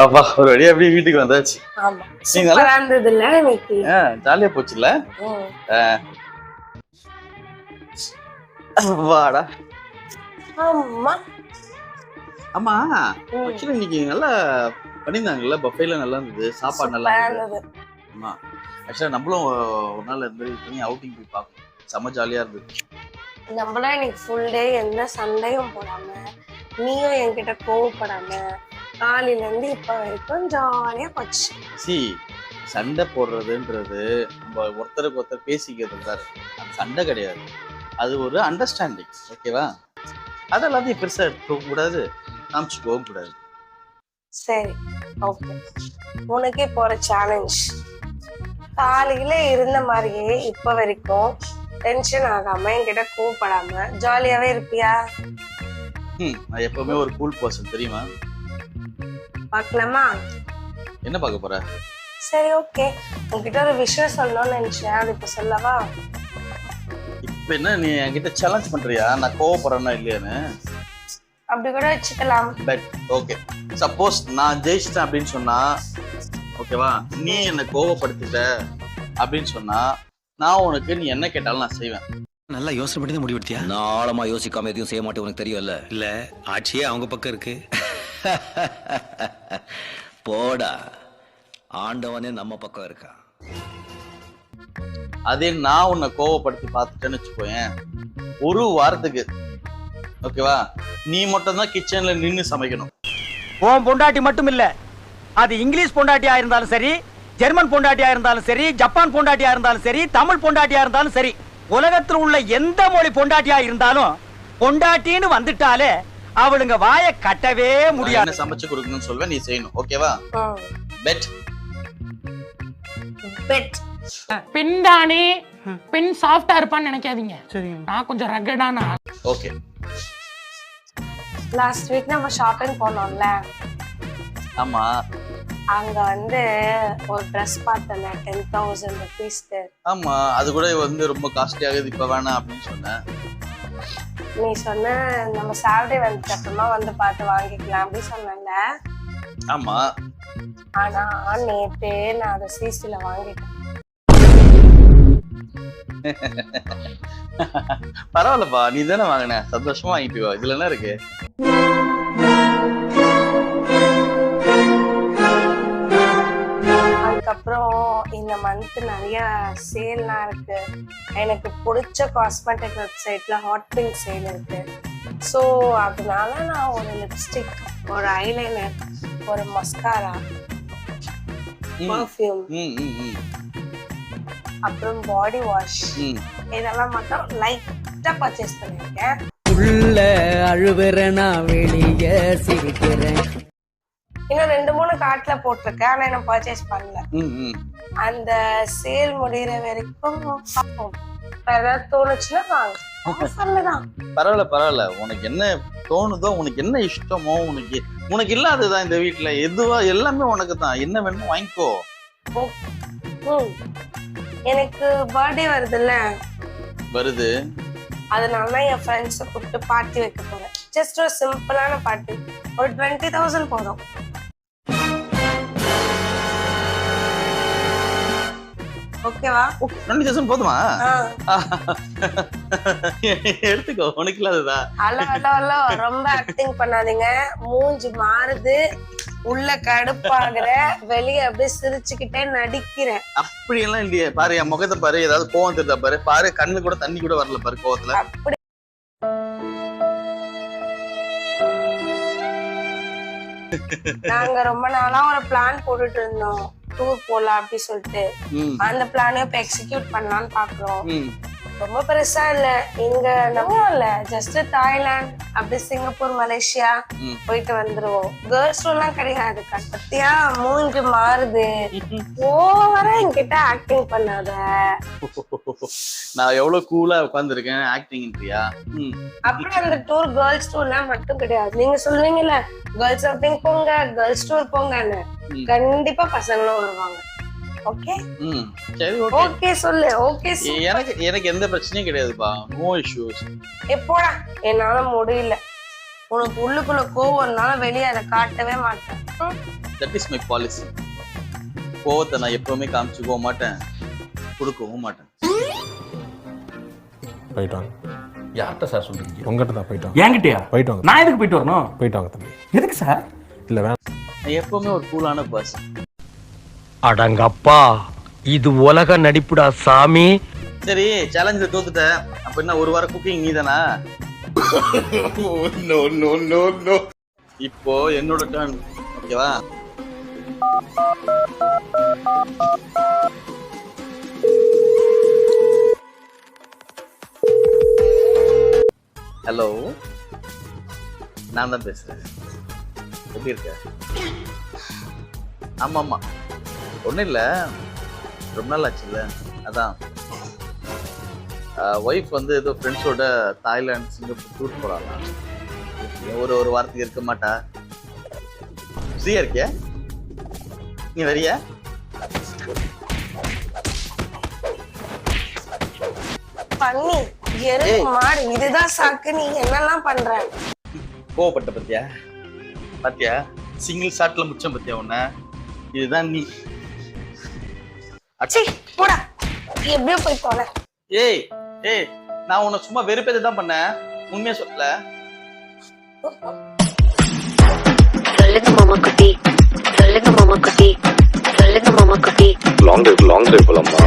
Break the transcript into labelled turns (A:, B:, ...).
A: அப்பா ஒரு வழியா அப்படியே வீட்டுக்கு வந்தாச்சு.
B: ஆமா
A: நீங்க நல்லா
B: சூப்பரா இருந்ததுல்ல இன்னைக்கு.
A: ஜாலியா போச்சுல்ல?
B: ம்.
A: வாடா.
B: ஆமா.
A: ஆமா
B: ம்.
A: ஆக்சுவலி இன்னைக்கு நல்லா பண்ணியிருந்தாங்கல்ல, பஃபேல நல்லா இருந்தது, சாப்பாடு நல்லா
B: சூப்பரா
A: இருந்தது.
B: இருந்தது.
A: ஆமா ஆக்சுவலா நம்மளும் ஒரு நாள் இந்த மாதிரி பண்ணி அவுட்டிங் போய் பார்க்கணும். செம்ம ஜாலியா இருந்தது.
B: நம்மளாம் இன்னைக்கு ஃபுல் டே எந்த சண்டையும் போடாம, நீயும் என்கிட்ட கோவப்படாம, காலையில இருந்து இப்ப வரைக்கும் ஜாலியா போச்சு.
A: சி சண்டை போடுறதுன்றது நம்ம ஒருத்தருக்கு ஒருத்தர் பேசிக்கிறது தான் இருக்கு. அது சண்டை கிடையாது, அது ஒரு அண்டர்ஸ்டாண்டிங். ஓகேவா? அது எல்லாத்தையும் பெருசா எடுத்துக்கவும் கூடாது, காமிச்சுக்கவும் கூடாது.
B: சரி, ஓகே. உனக்கே போற சேலஞ்ச். காலையில இருந்த மாதிரியே இப்ப வரைக்கும் டென்ஷன் ஆகாம என்கிட்ட கோவப்படாம ஜாலியாவே இருப்பியா?
A: நான் எப்பவுமே ஒரு கூல் பர்சன், தெரியுமா?
B: பாக்கலாமா?
A: என்ன பார்க்க போற?
B: சரி, ஓகே. உன்கிட்ட ஒரு விஷயம் சொல்லணும்னு நினைச்சேன், அது இப்ப சொல்லவா?
A: இப்ப என்ன நீ என்கிட்ட சேலஞ்ச் பண்றியா நான் கோவப்படுறேன்னா இல்லையான்னு?
B: அப்படி கூட வச்சுக்கலாம்.
A: பட் ஓகே, சப்போஸ் நான் ஜெயிச்சிட்டேன் அப்படின்னு சொன்னா, ஓகேவா, நீ என்ன கோவப்படுத்திட்ட அப்படின்னு சொன்னா, நான் உனக்கு நீ என்ன கேட்டாலும் நான் செய்வேன்.
C: நல்லா யோசனை பண்ணி தான் முடிவெடுத்தியா?
D: நாளமா யோசிக்காம எதையும் செய்ய மாட்டேன், உனக்கு தெரியும்ல.
C: இல்ல ஆட்சியே அவங்க பக்கம் இருக்கு.
D: போடா, ஆண்டவனே நம்ம பக்கம் இருக்கா.
A: அதே நான் உன்னை கோவப்படுத்தி பார்த்துட்டேன்னு வச்சுக்கோயேன், ஒரு வாரத்துக்கு ஓகேவா, நீ மட்டும் தான் கிச்சன்ல நின்னு சமைக்கணும்.
E: உன் பொண்டாட்டி மட்டும் இல்ல, அது இங்கிலீஷ் பொண்டாட்டியா இருந்தாலும் சரி, ஜெர்மன் பொண்டாட்டியா இருந்தாலும் சரி, ஜப்பான் பொண்டாட்டியா இருந்தாலும் சரி, தமிழ் பொண்டாட்டியா இருந்தாலும் சரி, உலகத்தில் உள்ள எந்த மொழி பொண்டாட்டியா இருந்தாலும் பொண்டாட்டின்னு வந்துட்டாலே அவளுங்க வாய கட்டவே
A: நான்
E: முடியாது.
A: என்ன சமைச்சு கொடுக்கணும்னு சொல்வேன், நீ செய்யணும். ஓகேவா? பெட்.
B: பெட்.
F: பெண் தானே, பெண் சாஃப்டா இருப்பான்னு நினைக்காதீங்க. நான் கொஞ்சம் ரகடான.
A: ஓகே.
B: லாஸ்ட் வீக் நம்ம ஷாப்பிங் போனோம்ல,
A: ஆமா
B: அங்க வந்து ஒரு ட்ரெஸ் பார்த்தேன் 10,000 rupeesக்கு.
A: ஆமா, அது கூட வந்து ரொம்ப காஸ்ட்லி ஆகுது, இப்ப வேணாம் அப்படின்னு சொன்னேன்.
B: நீ சொன்ன நம்ம சாட்டர்டே வந்துட்டு அப்புறமா வந்து பார்த்து வாங்கிக்கலாம் அப்படி சொன்னேன்ல.
A: ஆமா,
B: ஆனா நேத்தே நான் அதை சிசில வாங்கிட்டேன்.
A: பரவாயில்லப்பா, நீ தானே வாங்கின, சந்தோஷமா வாங்கிட்டு வா, இதுல என்ன இருக்கு?
B: அதுக்கப்புறம் இந்த மந்த் நிறைய சேல்லாம் இருக்கு. எனக்கு பிடிச்ச காஸ்மெட்டிக் வெப்சைட்ல ஹாட் பிங்க் சேல் இருக்கு. ஸோ அதனால நான் ஒரு லிப்ஸ்டிக், ஒரு ஐலைனர், ஒரு மஸ்காரா, பர்ஃப்யூம், அப்புறம் பாடி வாஷ், இதெல்லாம் மட்டும் லைட்டா பர்ச்சேஸ் பண்ணிருக்கேன்.
G: உள்ள அழுவுறேனா வெளியே சிரிக்கிறேன்.
B: இன்னும் 2-3 கார்ட்ல போட்டிருக்கேன், ஆனா நான் பர்ச்சேஸ் பண்ணல. அந்த சேல் முடிகிற வரைக்கும் பார்ப்போம். ஏதாவது தோணுச்சுன்னா வாங்க.
A: பரவாயில்ல பரவாயில்ல, உனக்கு என்ன தோணுதோ, உனக்கு என்ன இஷ்டமோ, உனக்கு இல்லாததான் இந்த வீட்டுல எதுவா எல்லாமே உனக்கு தான், என்ன வேணுமோ வாங்கிக்கோ.
B: எனக்கு பர்த்டே வருதுல்ல,
A: வருது,
B: அதனால என் ஃப்ரெண்ட்ஸை கூப்பிட்டு பார்ட்டி வைக்க போறேன். ஜஸ்ட் ஒரு சிம்பிளான பார்ட்டி, ஒரு 20,000 போதும். ஓகேவா?
A: 20,000 போதுமா? எடுத்துக்கோ, உனக்கு இல்லாததா?
B: ஹலோ ஹலோ ஹலோ, ரொம்ப ஆக்டிங் பண்ணாதீங்க. மூஞ்சி மாறுது, உள்ள கடுப்பாகிற, வெளியே அப்படியே சிரிச்சுக்கிட்டே நடிக்கிறேன்.
A: அப்படி எல்லாம் இல்லையே, பாரு என் முகத்தை பாரு, ஏதாவது கோவம் தெரியுதா பாரு, பாரு கண்ணு கூட தண்ணி கூட வரல பாரு கோவத்துல.
B: அப்படி நாங்க ரொம்ப நாளா ஒரு பிளான் போட்டுட்டு இருந்தோம், டூர் போலாம் அப்படி சொல்லிட்டு. அந்த பிளானே இப்ப எக்ஸிக்யூட் பண்ணலாம்னு பாக்குறோம். ரொம்ப பெருசா இல்ல, இங்க நம்ம இல்ல, ஜஸ்ட் தாய்லாந்து, அப்படி சிங்கப்பூர், மலேசியா போயிட்டு வந்துருவோம். கேர்ள்ஸ் எல்லாம் கிடையாது. கட்டியா மூஞ்சி மாறுது, ஓவரா என்கிட்ட ஆக்டிங் பண்ணாத.
A: நான் எவ்வளவு கூலா உட்கார்ந்துருக்கேன், ஆக்டிங்ன்றியா?
B: அப்புறம் அந்த டூர் கேர்ள்ஸ் டூர்லாம் மட்டும் கிடையாது. நீங்க சொல்லுவீங்கல்ல கேர்ள்ஸ் அவுட்டிங் போங்க, கேர்ள்ஸ் டூர் போங்கன்னு, கண்டிப்பா பசங்களும் வருவாங்க. ஓகே
A: சரி,
B: ஓகே சொல்லு. ஓகே,
A: எனக்கு எந்த பிரச்சனையும் கிடையாதுப்பா, நோ இஷ்யூஸ்.
B: எப்போடா, என்னால முடியல. உனக்கு உள்ளுக்குள்ள கோவம் இருந்தாலும் வெளியே அதை காட்டவே மாட்டேன்.
A: That is my policy. கோவத்தை நான் எப்பவுமே காமிச்சுக்கவும் மாட்டேன், கொடுக்கவும் மாட்டேன்.
H: போயிட்டு வாங்க.
I: யார்கிட்ட சார் சொல்றீங்க?
H: உங்ககிட்ட தான் போயிட்டு வாங்க.
I: என்கிட்டயா?
H: போயிட்டு வாங்க.
I: நான் எதுக்கு போயிட்டு வரணும்?
H: போயிட்டு வாங்க தம்பி.
I: எதுக்கு சார்?
H: இல்லை வேணாம்.
A: நான் எப்பவுமே ஒரு கூலான பர்சன்.
E: அடங்கப்பா, இது உலக நடிப்புடா சாமி.
A: சரி, சேலஞ்சில தோத்துட்டேன். அப்ப என்ன ஒரு வாரம் குக்கிங் நீதானா? இப்போ என்னோட டர்ன். ஓகேவா? ஹலோ, நான் தான் பேசுறேன். எப்படி இருக்க? ஆமா, ஒன்றும் இல்லை, ரொம்ப நாள் ஆச்சுல்ல, அதான் ஒய்ஃப் வந்து ஏதோ ஃப்ரெண்ட்ஸோட தாய்லாந்து சிங்கப்பூர் டூர் போகிறாங்க. ஒரு வாரத்துக்கு இருக்க மாட்டா. ஃப்ரீயா இருக்கியா? நீ வரியா?
B: பண்ணி எருமை மாடு, இதுதான் சாக்கு. நீ என்னெல்லாம் பண்ற?
A: கோவப்பட்ட பத்தியா? பாத்தியா, சிங்கிள் ஷாட்ல முச்சம் பத்தியா உன்ன? இதுதான் நீ.
B: அச்சி போடா, எப்படியோ போய் போல.
A: ஏய், நான் உன்னை சும்மா வெறுப்பேது தான் பண்ணேன், உண்மையா சொல்லல.
J: சொல்லுங்க மாமா குட்டி, சொல்லுங்க மாமா குட்டி, சொல்லுங்க மாமா குட்டி.
H: லாங் டிரைவ் போலாமா?